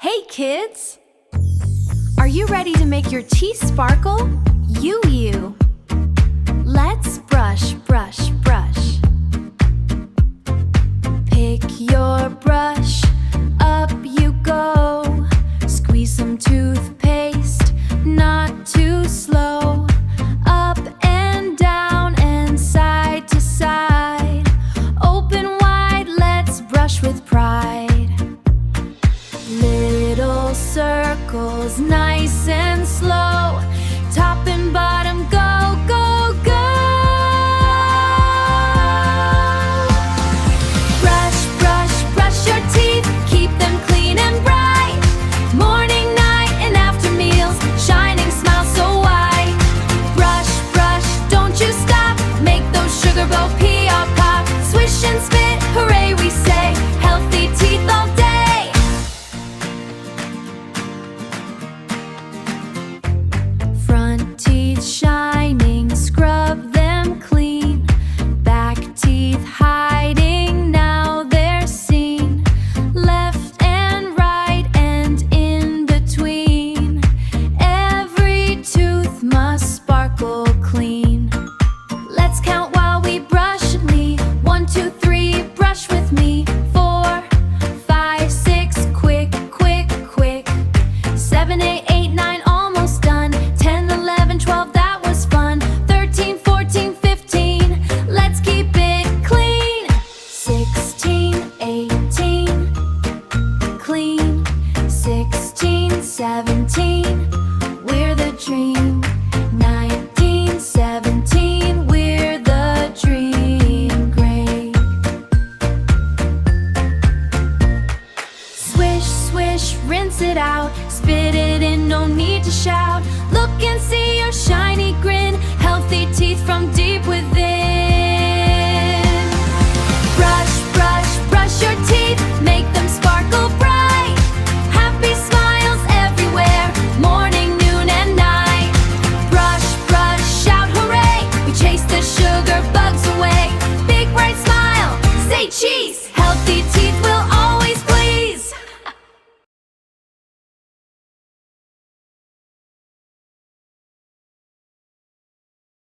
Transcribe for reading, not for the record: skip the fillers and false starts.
Hey kids! Are you ready to make your teeth sparkle? You! Let's brush, brush, brush. Pick your brush, up you go. Squeeze some toothpaste, not too slow. Up and down and side to side. Open wide, let's brush with pride. Little circles, nice and slow. Top and bottom, go, go, go. Brush, brush, brush your teeth. Keep them clean and bright. Morning, night, and after meals. Shining smile so wide. Brush, brush, don't you stop. Make those sugar bow pee-up pop. Swish and spit, hooray we say. Healthy teeth all day. Front teeth shining, scrub them clean. Back teeth hiding, now they're seen. Left and right and in between. Every tooth must sparkle clean. Let's count while we brush me. 1, 2, 3, brush with me. 4, 5, 6, quick, quick, quick. 7, 8, 8, 9, almost done. 10, 11, 12, that was fun. 13, 14, 15, let's keep it clean. 16, 18, clean. 16, 17, we're the dream. 19, 17, we're the dream. Great. Swish, swish, rinse it out. Spit it in, no need to shout. Look and see